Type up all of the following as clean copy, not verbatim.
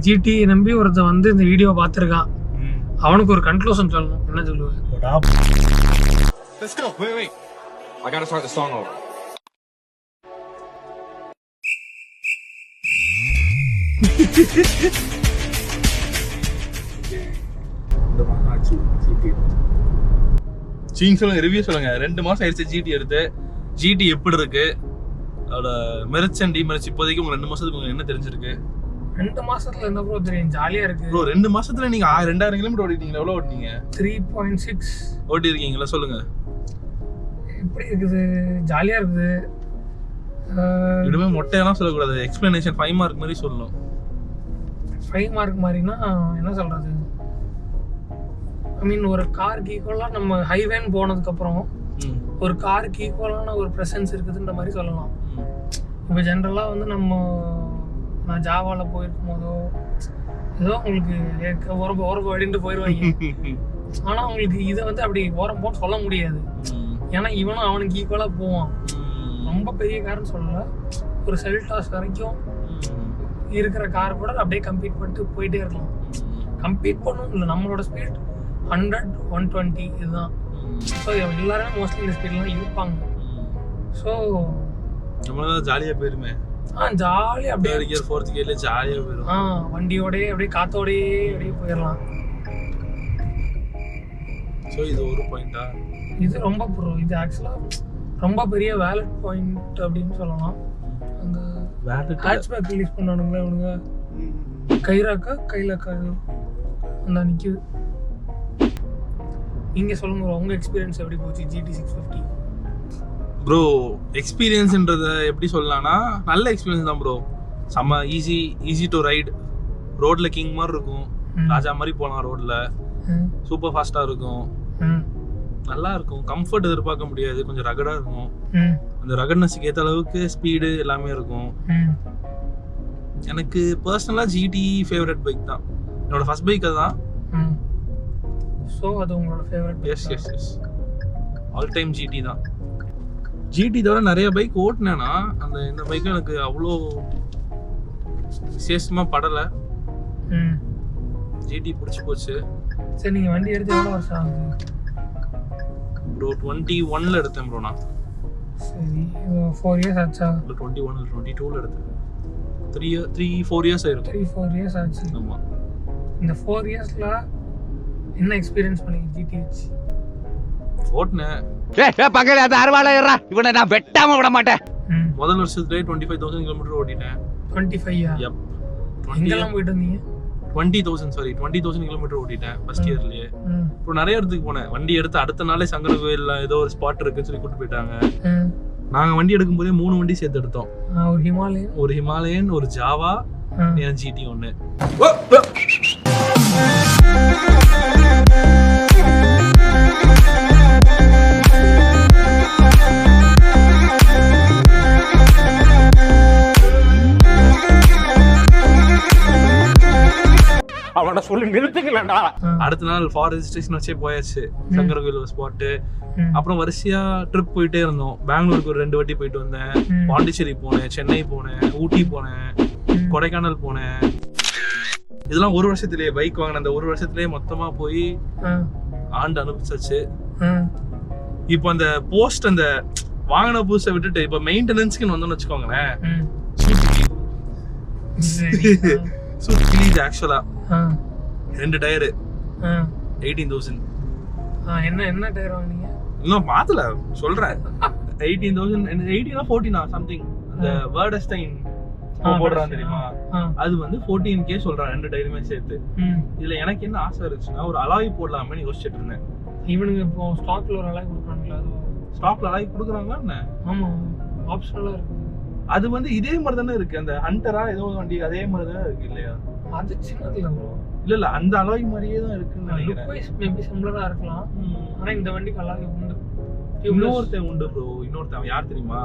GT நம்பி ஒருத்தன் வந்து இந்த வீடியோ பார்த்துருக்கான், அவனுக்கு ஒரு கன்க்ளூஷன் சொல்லணும். என்ன சொல்லுவேன்? Let's go. Wait. I gotta start the song over. சொல்லுங்க, ரிவ்யூ சொல்லுங்க. 2 மாசம் ஆயிடுச்சு ஜிடி எடுத்து. ஜிடி எப்படி இருக்கு, அதோட மெரிட்ஸ் அண்ட் டிமெரிட்ஸ் இப்போதைக்கு உங்களுக்கு 2 மாசத்துக்கு உங்களுக்கு என்ன தெரிஞ்சிருக்கு? 2 மாசத்துல என்ன ப்ரோ தெரியும்? ஜாலியா இருக்கு ப்ரோ. 2 மாசத்துல நீங்க 2000 கிலோமீட்டர் ஓடிட்டீங்க. எவ்வளவு ஓடிட்டீங்க? 3.6 ஓடி இருக்கீங்களா? சொல்லுங்க. எப்படி இருக்குது? ஜாலியா இருக்குது. இதுவே மொட்டையெல்லாம் சொல்லக்கூடாது, எக்ஸ்பிளனேஷன் 5 மார்க் மாதிரி சொல்லணும். 5 மார்க் மாதிரினா என்ன சொல்றது? ஐ மீன் ஒரு காருக்கு ஈக்குவலா நம்ம ஹைவேன்னு போனதுக்கு அப்புறம் ஒரு காருக்கு ஈக்குவலான ஒரு ப்ரெசன்ஸ் இருக்குதுன்ற மாதிரி சொல்லலாம். இப்போ ஜென்ரலாக வந்து நான் ஜாவாவில் போயிருக்கும் போதோ ஏதோ உங்களுக்கு ஓரம் வடிட்டு போயிடுவாங்க. ஆனால் உங்களுக்கு இதை வந்து அப்படி ஓரம் போட்டு சொல்ல முடியாது. ஏன்னா இவனும் அவனுக்கு ஈக்குவலாக போவான். ரொம்ப பெரிய கார்னு சொல்லலை, ஒரு செல்டாஸ் வரைக்கும் இருக்கிற கார் கூட அப்படியே கம்பீட் பண்ணிட்டு போயிட்டே இருக்கலாம். கம்பீட் பண்ணும் இல்லை, நம்மளோட ஸ்பீட் 100, 120 இதுதான். ஸோ எல்லாருமே மோஸ்ட்லி இந்த ஸ்பீட்லாம் இருப்பாங்க. ஸோ நம்மளால ஜாலியாக போயிருமே. ஜாலியாக அப்படியே 4th கியர்ல ஜாலியாக போயிடும். வண்டியோடய அப்படியே காத்தோடயே அப்படியே போயிடலாம். ஸோ இது ஒரு பாயிண்டா? இது ரொம்ப இது ஆக்சுவலாக ரொம்ப பெரிய வேலட் பாயிண்ட் அப்படின்னு சொல்லலாம். அந்த ஹேட்ச்பேக் ரிலீஸ் பண்ணானுங்களே அவனுங்க, கைலாக்கா அந்த நிற்கிது. நீங்கள் சொல்லுங்க ப்ரோ, உங்கள் எக்ஸ்பீரியன்ஸ் எப்படி போச்சு GT 650? ப்ரோ எக்ஸ்பீரியன்ஸ்ன்றதை எப்படி சொல்லலாம்னா, நல்ல எக்ஸ்பீரியன்ஸ் தான் ப்ரோ. செம்ம ஈஸி டு ரைட். ரோட்ல கிங் மாதிரி இருக்கும், ராஜா மாதிரி போகலாம் ரோட்ல. சூப்பர் ஃபாஸ்ட்டாக இருக்கும், நல்லா இருக்கும். கம்ஃபர்ட் எதிர்பார்க்க முடியாது, கொஞ்சம் ரகடாக இருக்கும். அந்த ரகட்னஸுக்கு ஏற்ற அளவுக்கு ஸ்பீடு எல்லாமே இருக்கும். எனக்கு பர்சனலாக GT ஃபேவரட் பைக் தான். என்னோட ஃபர்ஸ்ட் பைக் அதுதான். ஸோ அது உங்களோட favourite? Yes all time GT தான். GT தவிர நிறைய பைக் ஓட்டினேன்னா இந்த பைக்கும் எனக்கு அவ்வளோ விசேஷமாக படலை. GT பிடிச்சி போச்சு. சரி, நீங்கள் வண்டி எடுத்து எவ்வளோ வருஷம் ஆகுது ப்ரோ? 21ல் எடுத்தேன் ப்ரோ நான். சரி, 4 இயர்ஸ் ஆச்சா? இல்லை 21 இல்லை 22ல் எடுத்தேன். 3-4 இயர்ஸ் ஆயிருக்கும். 3-4 இயர்ஸ் ஆச்சு. ஆமாம். இந்த 4 இயர்ஸில் என்ன எக்ஸ்பீரியன்ஸ் பண்ணீங்க GT வச்சு? ஓட்டினேன். பக்கத்துல அந்த அறுவாளையரா இவனை நான் வெட்டாம விட மாட்டேன். முதல் வருஷத்துலேயே 25,000 கிலோமீட்டர் ஓட்டிட்டேன். 25? யப். எங்கெல்லாம் போயிட்டு இருந்தீங்க? 20,000 கிலோமீட்டர் ஓட்டிட்டேன் ஃபர்ஸ்ட் இயர்லயே. இப்போ நிறைய இடத்துக்கு போனேன். வண்டி எடுத்து அடுத்த நாளே சங்கர கோயில்ல ஏதோ ஒரு ஸ்பாட் இருக்குன்னு சொல்லி கூட்டு போயிட்டாங்க. நாங்க வண்டி எடுக்கும் போதே 3 வண்டி சேர்த்து எடுத்தோம். ஒரு ஹிமாலயன், ஒரு ஜாவா, என் GT 1. அவன சொல்லி நிறுத்துக்கலடா. அடுத்த நாள் ஃபார் ரெஜிஸ்ட்ரேஷன் வச்சே போயாச்சு சங்கர கோயில் ஸ்பாட்டு. அப்புறம் வரிசையா ட்ரிப் போயிட்டே இருந்தோம். பெங்களூருக்கு ஒரு 2 வாட்டி போயிட்டு வந்தேன். பாண்டிச்சேரி போனேன், சென்னை போனேன், ஊட்டி போனேன், கொடைக்கானல் போனேன். இதெல்லாம் ஒரு வருஷத்துலயே பைக் வாங்கின அந்த ஒரு வருஷத்துலயே மொத்தமா போய் ஆண்டு அனுப்பிச்சாச்சு. இப்போ அந்த போஸ்ட் அந்த வாங்கின புதுசை விட்டுட்டு இப்போ மெயின்டெனன்ஸ்க்கு வந்தோம்னு வச்சுக்கோங்களேன். சூப்பர் ஆக்சுவலா 2 டயரு 18,000. என்ன டயர் வாங்குனீங்க? இன்னும் மாத்தல சொல்றேன். 18,000 14 சம்திங். அந்த வேர்டஸ்டைன் போடுறான் தெரியுமா, அது வந்து 14K சொல்றான் 2 டயருமே சேர்த்து. இதுல எனக்கு என்ன ஆசை இருந்துச்சுன்னா ஒரு அலாய் போடலாமே யோசிச்சுட்டு இருந்தேன். இவனுங்க இப்போ ஸ்டாக்ல ஒரு அலாய் கொடுக்குறாங்களா? ஸ்டாக்ல அலாய் கொடுக்குறாங்களா என்ன? ஆமா, ஆப்ஷனலா இருக்கு. அது வந்து இதே மாதிரி தானே இருக்கு. அந்த ஹண்டரா ஏதோ வண்டி அதே மாதிரி தானே இருக்கு இல்லையா? அது சின்னதுல ப்ரோ. இல்ல அந்த அலாய் மாதிரியே தான் இருக்குன்னு நினைக்கிறேன். லுக் வைஸ் மேபி சிமிலரா இருக்கலாம். ஆனா இந்த வண்டிக்கு அலாய் உண்டு. இன்னொருத்தன் உண்டு ப்ரோ. இன்னொருத்தன் யார் தெரியுமா?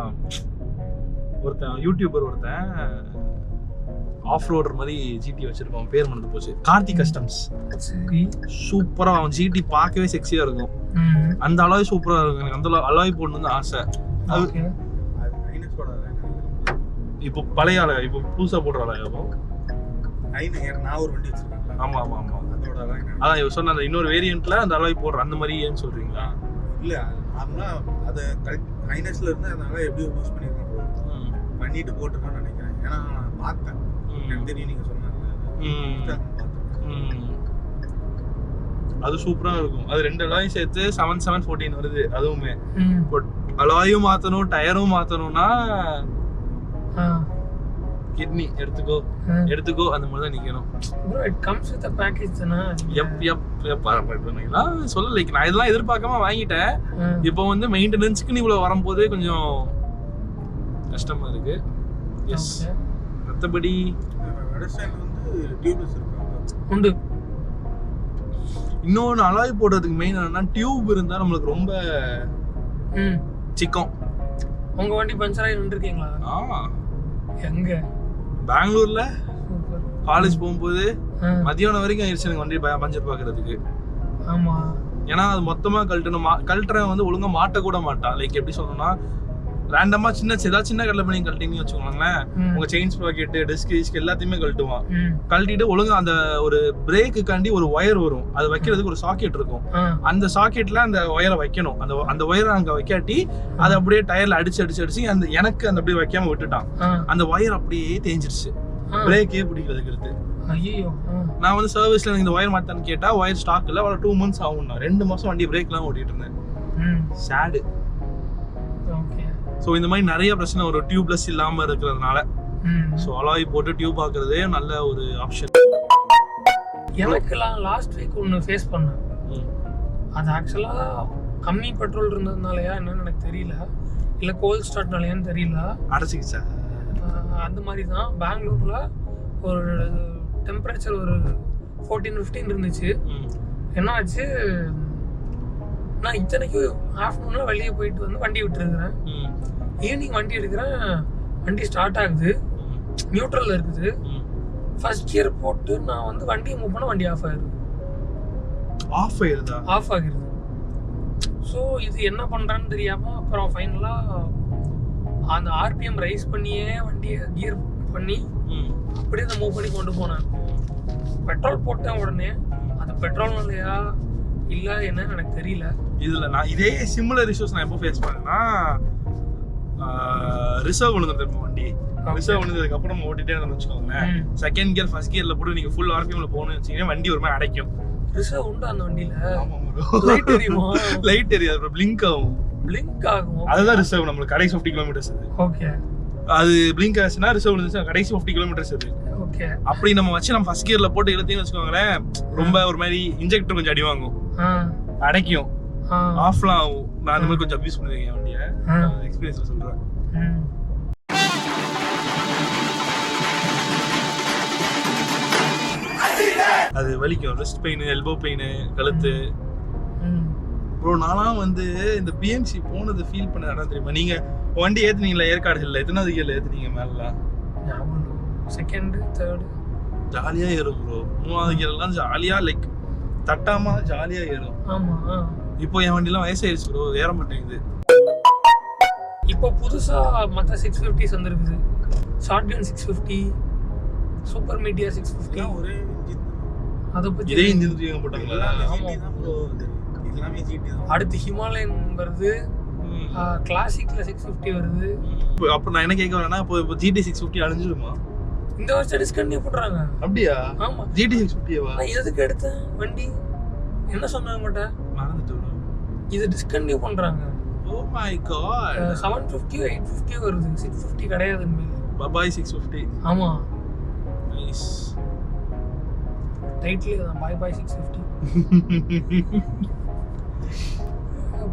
ஒருத்தன் யூடியூபர், ஒருத்தன் ஆஃப் ரோடர் மாதிரி GT வச்சிருப்பான். பேர் மறந்து போச்சு. கார்த்தி கஸ்டம்ஸ். சரி, சூப்பரா அவன் GT பார்க்கவே செக்ஸியா இருக்கும். அந்த அலாய் சூப்பரா இருக்கும். எனக்கு அந்த அலாய் போடணும்னு ஆசை. இப்போ பழைய அலாய், இப்போ புதுசா போடுற அலாய். நான் ஒரு வண்டி வச்சிருக்கேன். ஆமா ஆமா ஆமா. அதோட அலாய் அதான் இவ சொன்ன அந்த இன்னொரு வேரியன்ட்ல அந்த அலாய் போடுற அந்த மாதிரி ஏன்னு சொல்றீங்களா? இல்ல நார்மலா அது ஹைனஸ்ல இருந்து அந்த அலாய் எப்படி யூஸ் பண்ணிருக்கேன் பண்ணிட்டு போட்டுருக்கான்னு நினைக்கிறேன். ஏன்னா நான் பார்த்தேன், எனக்கு தெரியும் நீங்க சொன்னாங்க. அது சூப்பரா இருக்கும். அது 2 அலாயும் சேர்த்து 7714 வருது. அதுவுமே அலாயும் மாத்தணும் டயரும் மாத்தணும்னா கிட்னி எடுத்துக்கோ அந்த மாதிரி தான் நிக்கணும். bro it comes with a package தான. சொல்ல லைக் நான் இதெல்லாம் எதிர்பார்க்காம வாங்கிட்டேன். இப்போ வந்து மெயின்டெனன்ஸ்க்கு நீ இவ்வளவு வரும்போது கொஞ்சம் கஷ்டமா இருக்கு. எஸ் மத்தபடி வெடஸ்டைல் வந்து டியூப்லெஸ் இருக்காங்க உண்டு. இன்னொன்று அலாய் போடுறதுக்கு மெயின் என்னன்னா டியூப் இருந்தா நம்மளுக்கு ரொம்ப சிக்கம். உங்க வண்டி பஞ்சர் ஆகி நின்றுருக்கீங்களா? எங்க? பெங்களூர்ல காலேஜ் போகும்போது மதியானம் வரைக்கும் ஆயிடுச்சு எனக்கு வண்டி பஞ்சர் பாக்குறதுக்கு. ஆமா, ஏன்னா அது மொத்தமா கழட்டுறேன் வந்து ஒழுங்கா மாட்ட கூட மாட்டான். லைக் எப்படி சொல்லணும்னா ரேண்டமா சின்ன கடலை பண்ணி கழட்டிங்கன்னு வச்சுக்கோங்களேன், உங்க செயின் ஸ்ப்ராக்கெட் டிஸ்க் எல்லாத்தையுமே கழட்டுவான். கழட்டிட்டு ஒழுங்கா அந்த ஒரு பிரேக்குக்காண்டி ஒரு ஒயர் வரும், அது வைக்கிறதுக்கு ஒரு சாக்கெட் இருக்கும். அந்த சாக்கெட்ல அந்த ஒயரை வைக்கணும். அந்த ஒயரை அங்க வைக்காட்டி அதை அப்படியே டயர்ல அடிச்சு அந்த எனக்கு அந்த அப்படியே வைக்காம விட்டுட்டான். அந்த ஒயர் அப்படியே தேஞ்சிருச்சு, பிரேக்கே பிடிக்கிறதுக்கு இருக்கு. நான் வந்து சர்வீஸ்ல இந்த ஒயர் மாத்தான்னு கேட்டா ஒயர் ஸ்டாக் இல்ல, 2 months ஆகும். 2 மாசம் வண்டி பிரேக் எல்லாம் ஓட்டிட்டு இருந்தேன். சேடு. ஸோ இந்த மாதிரி நிறைய பிரச்சனை ஒரு டியூப்லெஸ் இல்லாம இருக்கிறதுனால ஸோ அலாய் போட்டு டியூப் ஆக்குறதே நல்ல ஒரு ஆப்ஷன். எனக்குலாம் லாஸ்ட் வீக் ஒன்று ஃபேஸ் பண்ணேன். அது ஆக்சுவலாக கம்மி பெட்ரோல் இருந்ததுனாலயா என்னன்னு எனக்கு தெரியல, இல்லை கோல்ட் ஸ்டார்ட்னாலயான்னு தெரியல. அடைச்சிக்கிச்சா? அந்த மாதிரி தான். பெங்களூர்ல ஒரு டெம்பரேச்சர் ஒரு 14-15 இருந்துச்சு. என்ன ஆச்சு, நான் இத்தனைக்கும் ஆஃப்டர்நூன்ல வெளியே போயிட்டு வந்து வண்டி விட்டுருக்கிறேன். ஈவினிங் வண்டி எடுக்கிறேன், வண்டி ஸ்டார்ட் ஆகுது, நியூட்ரல்ல இருக்குது. ஃபர்ஸ்ட் கியர் போட்டு நான் வந்து வண்டியை மூவ் பண்ண வண்டி ஆஃப் ஆகிடுது. ஆஃப் ஆகிடுது. ஸோ இது என்ன பண்ணுறான்னு தெரியாமல் அப்புறம் ஃபைனலாக அந்த ஆர்பிஎம் ரைஸ் பண்ணியே வண்டியை கியர் பண்ணி அப்படியே அதை மூவ் பண்ணி கொண்டு போனேன். பெட்ரோல் போட்டேன் உடனே. அது பெட்ரோல்னாலயா இல்லை என்னன்னு எனக்கு தெரியல. இதில் நான் இதே சிமிலர் இஷ்யூஸ் நான் எப்போ ஃபேஸ் பண்ணேன்னா ரிசர்வ் விழுந்துருது வண்டி. ரிசர்வ் விழுந்ததுக்கு அப்புறம் நம்ம ஓட்டிட்டே இருந்தோம்னு வச்சுக்கோங்களேன், செகண்ட் கியர் ஃபர்ஸ்ட் கியர்ல போட்டு நீங்க ஃபுல் ஆர்பிஎம்ல போகணும்னு வச்சீங்கன்னா வண்டி ஒரு மாதிரி அடைக்கும். ரிசர்வ் உண்டு அந்த வண்டியில? லைட் எரியுமா? லைட் எரியாது, அப்புறம் பிளிங்க் ஆகும். அதுதான் ரிசர்வ். நம்மளுக்கு கடைசி 50 கிலோமீட்டர்ஸ் அது. ஓகே. அது பிளிங்க் ஆச்சுன்னா ரிசர்வ் இருந்துச்சு கடைசி 50 கிலோமீட்டர்ஸ் அது. ஓகே. அப்படி நம்ம வச்சு நம்ம ஃபர்ஸ்ட் கியர்ல போட்டு இழுத்தீங்கன்னு வச்சுக்கோங்களேன், ரொம்ப ஒரு மாதிரி இன்ஜெக்டர் கொஞ்சம் அடி வாங்கும், அடைக்கும், ஆஃப்லாம் ஆகும். நான் அந்த மாதிரி கொஞ்சம் அபியூஸ் பண்ணிருக்கேன் வண்டியை, எக்ஸ்பீரியன்ஸ்ல சொல்றேன். அது வலிக்கும், ரெஸ்ட் பெயின், எல்போ பெயின், கழுத்து. ப்ரோ நான்லாம் வந்து இந்த பிஎம்சி போனது ஃபீல் பண்ண இடம் தெரியுமா? நீங்க வண்டி ஏத்துனீங்களா ஏற்காடு ஹில்ல? எத்தனாவது கியர்ல ஏத்துனீங்க? மேலாம் செகண்ட் தேர்ட் ஜாலியா ஏறும் ப்ரோ. 3வது கியர்லாம் ஜாலியா லைக் தட்டாம ஜாலியா ஏறும். ஆமா. இப்போ என் வண்டிலாம் வயசாயிருச்சு ப்ரோ, ஏற மாட்டேங்குது. இப்போ புதுசா மற்ற 650s வந்துருக்குது. Shotgun 650, super media 650. ஒரே இன்ஜின். அத பத்தி இதே இன்ஜின் தூங்க போட்டாங்களா? ஆமா ப்ரோ, எல்லாமே ஜிடி தான். அடுத்து ஹிமாலயன் வருது, கிளாசிக்ல 650 வருது. அப்ப நான் என்ன கேக்க வரேன்னா, இப்போ GT 650 அழிஞ்சிருமா? இந்த வருஷம் டிஸ்கண்டினியூ பண்றாங்க. அப்படியா? ஆமா. GT 650வா? நான் எதுக்கு எடுத்தேன் வண்டி என்ன சொன்னாங்க மாட்டா மறந்துட்டேன். இது டிஸ்கண்டினியூ பண்றாங்க. Oh my God. 750 850 வருது, 650 கிடையாது இனிமேல். பபாய் 650. ஆமா. நைஸ். டைட்டில் தான் பை பை 650.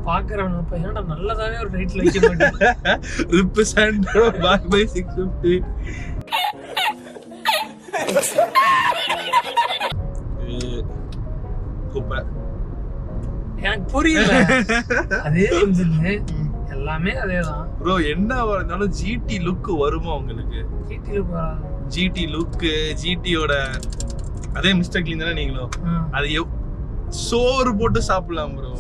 பாக்குறவன் பையன்டா நல்லதாவே ஒரு டைட்டில் வைக்க மாட்டேன். Represent bye bye 650. குப்பை. எனக்கு புரியல. அதே இன்ஜின் எல்லாமே அதேதான் ப்ரோ. என்ன இருந்தாலும் GT லுக் வருமா உங்களுக்கு? GT லுக் வராது. GT லுக், GTயோட அதே மிஸ்டேக்ல தானே நீங்களும். அது சோறு போட்டு சாப்பிடலாம் ப்ரோ,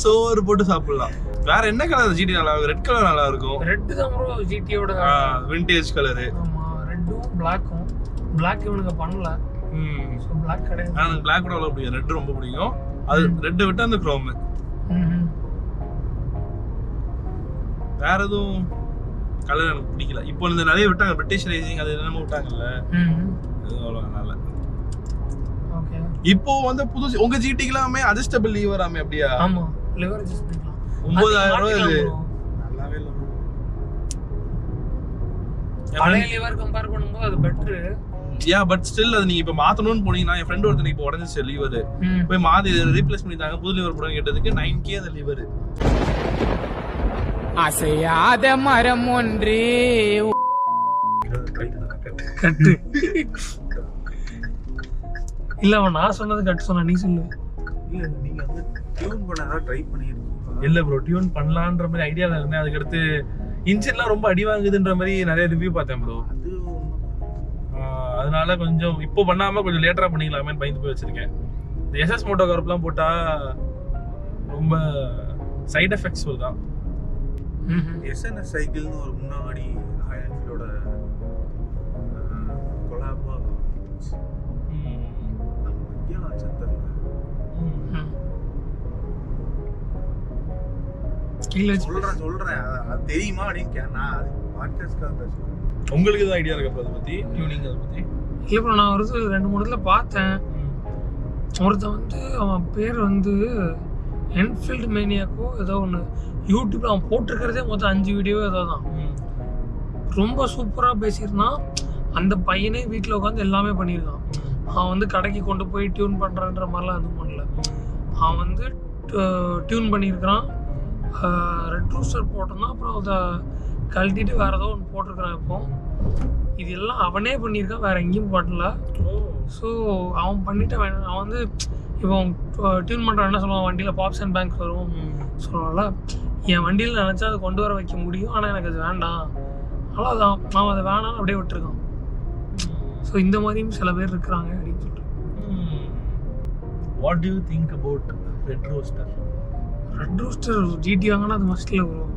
சோறு போட்டு சாப்பிடலாம். வேற என்ன கலர் GT நல்லா இருக்கும்? ரெட் கலர் நல்லா இருக்கும். ரெட் தான் ப்ரோ GTயோட விண்டேஜ் கலர். ஆமா, ரெட்டும் பிளாக்கும் பிளாக் இவனுக்கு பண்ணல. ஸோ பிளாக் கிடையாது. எனக்கு பிளாக் கூட அவ்வளோ பிடிக்கும், ரெட் ரொம்ப பிடிக்கும். அது ரெட்டை விட்டு அந்த குரோம். வேற எதுவும் கலர் எனக்கு பிடிக்கல. இப்போ இந்த நிறைய விட்டாங்க, பிரிட்டிஷ் ரைசிங் அது என்னமோ விட்டாங்கல்ல, அது அவ்வளோ நல்லா. ஓகே. இப்போ வந்து புது உங்க ஜிடிக்குலாமே அட்ஜஸ்டபிள் லீவர் ஆமே அப்படியா? ஆமா, லிவர் அட்ஜஸ்ட் பண்ணிக்கலாம். 9000 ரூபாய் இது. நல்லாவே இல்லை. பழைய லிவர் கம்பேர் பண்ணும்போது அது பெட்டர். யா பட் ஸ்டில் அது நீங்க இப்ப மாத்தணும்னு போனீங்கன்னா, என் ஃப்ரெண்ட் ஒருத்தனுக்கு இப்போ உடஞ்சிச்சு லிவர், போய் மாத்தி ரீப்ளேஸ் பண்ணிட்டாங்க, புது லிவர் போட கேட்டதுக்கு 9K அந்த லிவர். அசையாத மரம் ஒன்றே கட்டு. இல்ல அவன் நான் சொன்னது கட்டு சொன்னா, நீ சொல்லு. இல்ல நீங்க வந்து டியூன் பண்ண ட்ரை பண்ணிருக்கீங்க? இல்ல ப்ரோ, டியூன் பண்ணலான்ற மாதிரி ஐடியால இருந்தேன். அதுக்கு அடுத்து இன்ஜின்லாம் ரொம்ப அடி வாங்குதுன்ற மாதிரி நிறைய ரிவ்யூ பார்த்தேன் ப்ரோ. அது அதனால கொஞ்சம் இப்போ பண்ணாம கொஞ்சம் லேட்டரா பண்ணிக்கலாமேன்னு பயந்து போய் வச்சிருக்கேன். இந்த எஸ்எஸ் மோட்டோ கார்ப்லாம் போட்டா ரொம்ப சைடு எஃபெக்ட்ஸ் வருதான். எஸ்என்எஸ் சைக்கிள்னு ஒரு முன்னாடி ராயல் என்ஃபீல்டோட கொலாபா நம்ம இந்தியா சென்டர்ல சொல்றேன் அது தெரியுமா அப்படின்னு நான் அது பாட்காஸ்ட்காக பேசுறேன். உங்களுக்கு எதுவும் ஐடியா இருக்கா அதை பத்தி, டியூனிங் அதை பத்தி? இல்லை ப்ரோ, நான் ஒரு 2-3 இடத்துல பார்த்தேன். ஒருத்தன் வந்து அவன் பேர் வந்து என்ஃபீல்டு மேனியாக்கோ ஏதோ ஒன்று, யூடியூப்ல அவன் போட்டிருக்கிறதே மொத்தம் 5 வீடியோ ஏதோ தான். ரொம்ப சூப்பராக பேசியிருந்தான். அந்த பையனே வீட்டில் உட்காந்து எல்லாமே பண்ணியிருக்கான். அவன் வந்து கடைக்கு கொண்டு போய் டியூன் பண்ணுறான்ற மாதிரிலாம் எதுவும் பண்ணல. அவன் வந்து டியூன் பண்ணியிருக்கிறான், ரெட் ரூஸ்டர் போட்டிருந்தான், அப்புறம் அதை கழட்டிட்டு வேற ஏதோ ஒன்று போட்டிருக்கிறான். இப்போ இது எல்லாம் அவனே பண்ணியிருக்கான், வேற எங்கேயும் பண்ணல. ஸோ அவன் பண்ணிட்டு அவன் வந்து இப்போ டியூன் பண்ணுறான். என்ன சொல்லுவான், வண்டியில் பாப்ஸ் அண்ட் பேங்க்ஸ் வரும் சொல்லுவான்ல, என் வண்டியில் நினச்சா அதை கொண்டு வர வைக்க முடியும், ஆனால் எனக்கு அது வேண்டாம், ஆனால் அதான் அவன் அதை வேணாம் அப்படியே விட்டுருக்கான். ஸோ இந்த மாதிரியும் சில பேர் இருக்கிறாங்க அப்படின்னு சொல்லிட்டு. What do you think about Red Rooster? Red Rooster GT வாங்கினா அது மஸ்ட்ல வரும்.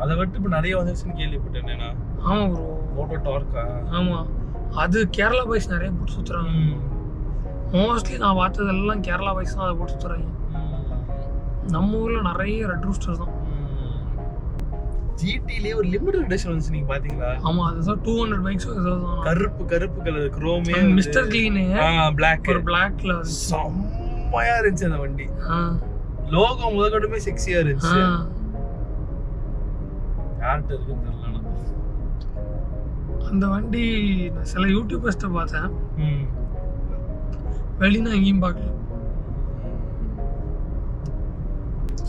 அதை விட்டு இப்போ நிறைய வந்துருச்சுன்னு கேள்விப்பட்டேன். என்னன்னா ஆமாம் ப்ரோ, மோட்டோ டார்க்கா? ஆமாம், அது கேரளா பாய்ஸ் நிறைய போட்டு சுற்றுறாங்க. மோஸ்ட்லி நான் பார்த்ததெல்லாம் கேரளா பாய்ஸ் தான் அதை போட்டு சுற்றுறாங்க. நம்ம ஊரில் நிறைய ரெட் ரூஸ்டர் தான். ஜிடிலே ஒரு லிமிடெட் எடிஷன் வந்துச்சு, நீங்க பாத்தீங்களா? ஆமா, அதுதான் 200 பைக்ஸ் ஏதோ தான். கருப்பு கலர் குரோமே மிஸ்டர் கிளீன் பிளாக், ஒரு பிளாக்ல செம்மையா இருந்துச்சு அந்த வண்டி. லோகோ முதற்கொண்டுமே செக்ஸியா இருந்துச்சு. யார்கிட்ட இருக்குன்னு தெரியல. அந்த வண்டி நான் சில யூடியூபர்ஸ்ட பார்த்தேன், வெளியில எங்கேயும் பார்க்கல.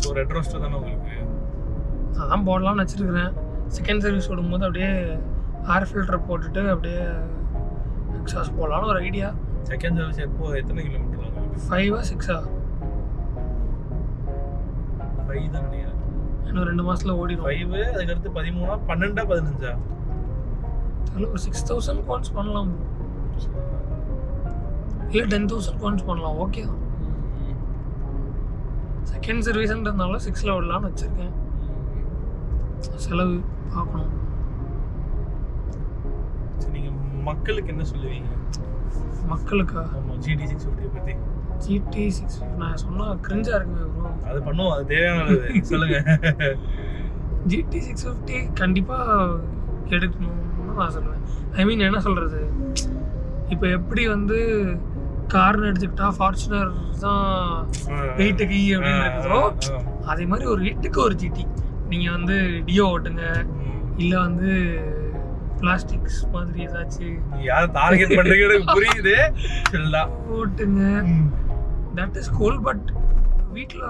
ஸோ ரெட் ரோஸ்டர் தானே உங்களுக்கு? அதான் போடலாம்னு வச்சிருக்கிறேன். செகண்ட் சர்வீஸ் விடும்போது அப்படியே ஏர் ஃபில்டர் போட்டுட்டு அப்படியே எக்ஸாஸ்ட் போடலான்னு ஒரு ஐடியா. செகண்ட் சர்வீஸ் எப்போ, எத்தனை கிலோமீட்டர் உங்களுக்கு? 5 or 6 5 தான் நினைக்கிறேன். இன்னும் 2 மாசத்துல ஓடிடும். 5, அதுக்கடுத்து 13, 12, 15. அதில் ஒரு 6000 கான்ஸ் பண்ணலாம், இல்லை 10,000 கான்ஸ் பண்ணலாம். ஓகே தான். செகண்ட் சர்வீஸ்ன்றதுனால 6ல விடலான்னு வச்சிருக்கேன். செலவு பார்க்கணும். சரி, நீங்க மக்களுக்கு என்ன சொல்லுவீங்க? மக்களுக்கா? ஆமாம், GT 650 பற்றி. GT 650 நான் சொன்னால் கிரிஞ்சா இருக்குங்க ப்ரோ. அது பண்ணுவோம், அது தேவையானது. சொல்லுங்க. GT 650 கண்டிப்பாக எடுக்கணும்னு நான் சொல்லுவேன். ஐ மீன் என்ன சொல்கிறது, இப்போ எப்படி வந்து கார்னு எடுத்துக்கிட்டா ஃபார்ச்சுனர் தான் வெயிட்டுக்கு அப்படின்னு இருக்குதோ, அதே மாதிரி ஒரு வீட்டுக்கு ஒரு GT. நீங்கள் வந்து டியோ ஓட்டுங்க, இல்லை வந்து பிளாஸ்டிக்ஸ் மாதிரி ஏதாச்சும் யாரை டார்கெட் பண்ணுறீங்க புரியுது, ஓட்டுங்க. That is cool. பட் வீட்டில்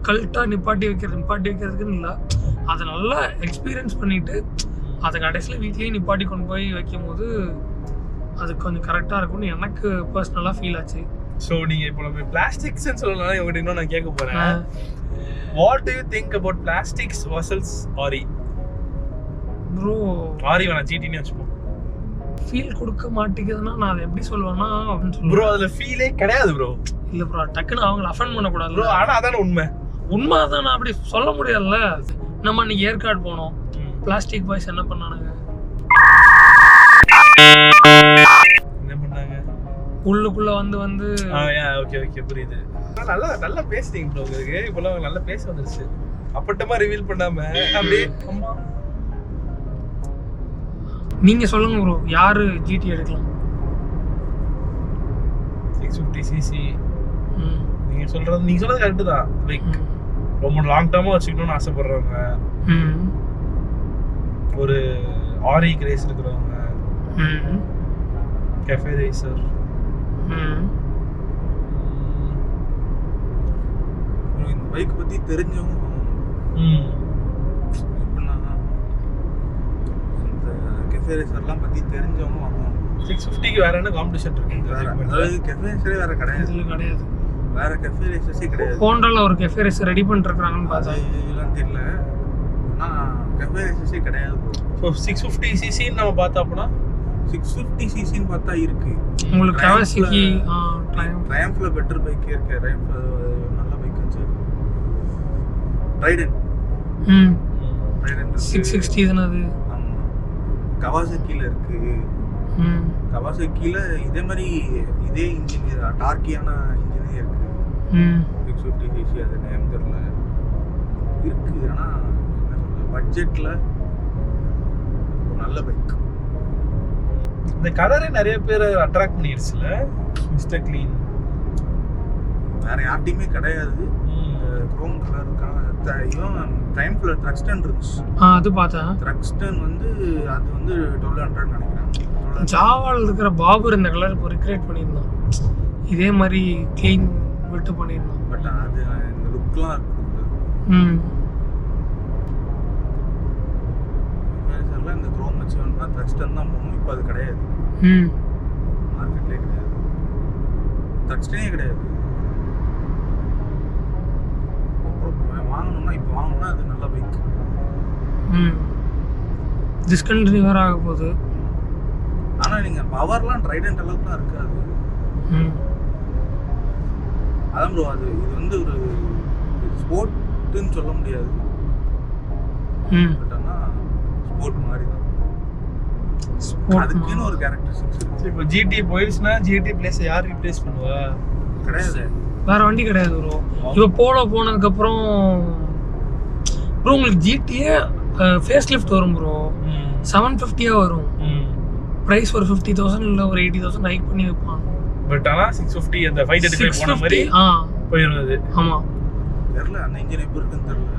கல்ட்டாக நிப்பாட்டி வைக்கிறதுக்குன்னு இல்லை, அதை நல்லா எக்ஸ்பீரியன்ஸ் பண்ணிவிட்டு அதை கடைசியில் வீட்லேயும் நிப்பாட்டி கொண்டு போய் வைக்கும் போது அது கொஞ்சம் கரெக்டாக இருக்கும்னு எனக்கு பர்சனலாக ஃபீல் ஆச்சு. ஸோ நீங்கள் இப்போ நம்ம பிளாஸ்டிக்ஸ்ன்னு சொல்லலாம், உங்கள்கிட்ட இன்னும் நான் கேட்க போகிறேன். What do you think about plastics versus Aari? Bro Aari வேணாம், ஜிடினே வச்சுப்போம். ஃபீல் கொடுக்க மாட்டேங்குதுன்னா நான் அதை எப்படி சொல்லுவேன்னா ப்ரோ அதில் ஃபீலே கிடையாது ப்ரோ. இல்லை ப்ரோ, டக்குன்னு அவங்களை அஃபெண்ட் பண்ணக்கூடாது ப்ரோ. ஆனால் அதான உண்மை. உண்மை தான், நான் அப்படி சொல்ல முடியாதுல்ல. நம்ம இன்னைக்கு ஏற்காடு போனோம், பிளாஸ்டிக் பாய்ஸ் என்ன பண்ணானுங்க, உள்ளுக்குள்ள வந்து ஓகே ஓகே புரியுது. நல்லா நல்லா பேசுறீங்க ப்ரோ. உங்களுக்கு இப்போலாம் நல்லா பேச வந்துருச்சு. அப்பட்டமா ரிவீல் பண்ணாம அப்படியே அம்மா. நீங்க சொல்லுங்க ப்ரோ, யாரு GT எடுக்கலாம்? 650cc. நீங்க சொல்றது கரெக்ட் தான். லைக் ரொம்ப லாங் டர்மா வச்சுக்கணும்னு ஆசைப்படுறவங்க, ஒரு RE கிரேஸ் இருக்கிறவங்க, கஃபே ரேசர், இந்த பைக் பத்தி தெரிஞ்சவங்க எப்படின்னா இந்த கெஃபே ரேசர்லாம் பத்தி தெரிஞ்சவங்க வாங்குவாங்க. 650க்கு வேற என்ன காம்படிஷன் இருக்கு? அதாவது கெஃபே ரேசரே வேற கிடையாது. வேற கெஃபே ரேசர்ஸே கிடையாது. ஹோண்டால ஒரு கெஃபே ரேசர் ரெடி பண்ணிருக்காங்கன்னு பார்த்தா இதெல்லாம் தெரியல. ஆனா கெஃபே ரேசர்ஸே கிடையாது. ஸோ 650cc நம்ம பார்த்தோம்னா 650cc பார்த்தா இருக்கு. உங்களுக்கு கவாசாகி ட்ரையம்ஃப்ல பெட்டர் பைக் இருக்கு. ட்ரையம்ஃப்ல நல்ல பைக் இருந்துச்சு. ரைடன் 660 தான அது. ஆமா. கவாசாகில இருக்கு. கவாசாகில இதே மாதிரி இதே இன்ஜின் டார்க்கியான இன்ஜினே இருக்கு. 650cc அது நேம் தெரியல இருக்கு. ஆனா என்ன சொல்றது, பட்ஜெட்ல ஒரு நல்ல பைக். இந்த கலரே நிறைய பேர் அட்ராக்ட் பண்ணிடுச்சுல. மிஸ்டர் க்ளீன் வேற யார்ட்டையுமே கிடையாது. குரோம் கலர் இருக்கான இவன் டைம்ல ட்ரக்ஸ்டன் இருந்துச்சு. அது பார்த்தா ட்ரக்ஸ்டன் வந்து அது வந்து 1200 நினைக்கிறேன். ஜாவால் இருக்கிற பாபர் இந்த கலர் இப்போ ரிக்ரியேட் பண்ணியிருந்தான். இதே மாதிரி க்ளீன் விட்டு பண்ணியிருந்தான். பட் அது இந்த லுக்லாம் இருக்குது. இந்த குரோம் வச்சு வேணும்னா ட்ரக்ஸ்டன் தான் போகணும். இப்போ அது கிடையாது. மார்க்கெட்லேயே கிடையாது. ட்ரக்ஸ்டனே கிடையாது. அப்புறம் வாங்கணும்னா இப்போ வாங்கணும்னா அது நல்ல பைக். டிஸ்கண்டினியூவர் ஆக போகுது. ஆனால் நீங்கள் பவர்லாம் ட்ரைடன்ட் அளவுக்கு தான் இருக்காது. அதான் ப்ரோ, அது இது வந்து ஒரு ஸ்போர்ட்டுன்னு சொல்ல முடியாது. பட் ஆனால் ஸ்போர்ட் மாதிரி தான். அதுக்குன்னு ஒரு கேரக்டரிஸ்டிக்ஸ் இருக்கு. இப்போ GT போயிடுச்சுன்னா GT பிளேஸ் யார் ரீப்ளேஸ் பண்ணுவா? கிடையாது. வேற வண்டி கிடையாது ப்ரோ. இப்போ போலோ போனதுக்கப்புறம் ப்ரோ உங்களுக்கு GTயே ஃபேஸ் லிஃப்ட் வரும் ப்ரோ. 750 வரும். ப்ரைஸ் ஒரு 50,000 இல்லை ஒரு 80,000 ஹைக் பண்ணி வைப்பாங்க. பட் ஆனால் 650 அந்த 535 போன மாதிரி போயிடும் அது. ஆமாம் தெரியல அந்த இன்ஜின் எப்படி இருக்குன்னு தெரியல.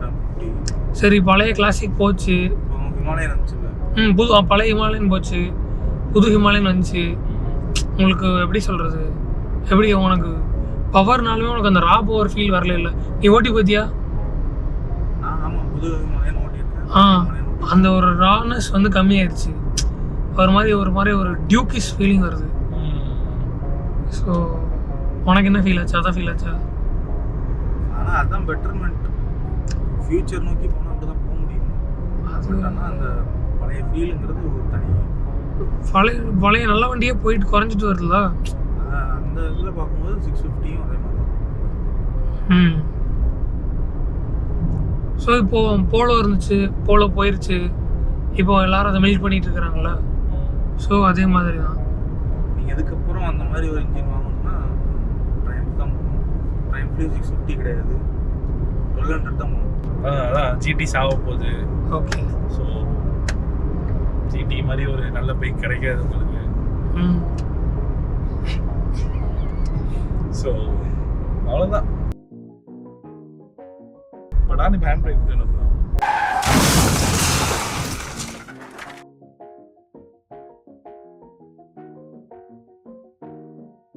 750 சரி பழைய கிளாசிக் போச்சு. ஹிமாலயன் வந்துச்சுல்ல. புது பழைய ஹிமாலயன் போச்சு, புது ஹிமாலயன் வந்துச்சு. உங்களுக்கு எப்படி சொல்கிறது, எப்படி உனக்கு பவர்னாலுமே உனக்கு அந்த ரா பவர் ஃபீல் வரல. இல்லை நீ ஓட்டி பார்த்தியா? ஆமாம் புது ஹிமாலயன் ஓட்டியிருக்கேன். அந்த ஒரு ரானஸ் வந்து கம்மியாயிடுச்சு. ஒரு மாதிரி ஒரு டியூக்கிஷ் ஃபீலிங் வருது. ஸோ உனக்கு என்ன ஃபீல் ஆச்சு? அதான் ஃபீல் ஆச்சா? ஆனால் அதுதான் பெட்டர்மெண்ட். ஃபியூச்சர் நோக்கி போனால் அப்படி தான் போக முடியும். பட் ஆனால் அந்த பழைய ஃபீலுங்கிறது ஒரு தனி பழைய நல்ல வண்டியே போயிட்டு குறைஞ்சிட்டு வருதுல்ல. அந்த இதில் பார்க்கும்போது 650யும் அதே மாதிரி தான். ஸோ இப்போ போலோ இருந்துச்சு, போலோ போயிடுச்சு. இப்போ எல்லாரும் அதை மெல்ட் பண்ணிட்டு இருக்கிறாங்கள. ஸோ அதே மாதிரி தான் நீங்கள் இதுக்கப்புறம் அந்த மாதிரி ஒரு இன்ஜின் வாங்கணும்னா ட்ரையம்ஃப் தான் போகணும். ட்ரையம்ஃப்லேயும் 650 கிடையாது, 1200 தான் போகணும். அதான் GT சாக போகுது. ஓகே. ஸோ GT மாதிரி ஒரு நல்ல பைக் கிடைக்காது உங்களுக்கு. ஸோ அவ்வளோதான். பட் ஆனால் இப்போ ஹேண்ட் பிரேக் வேணும்.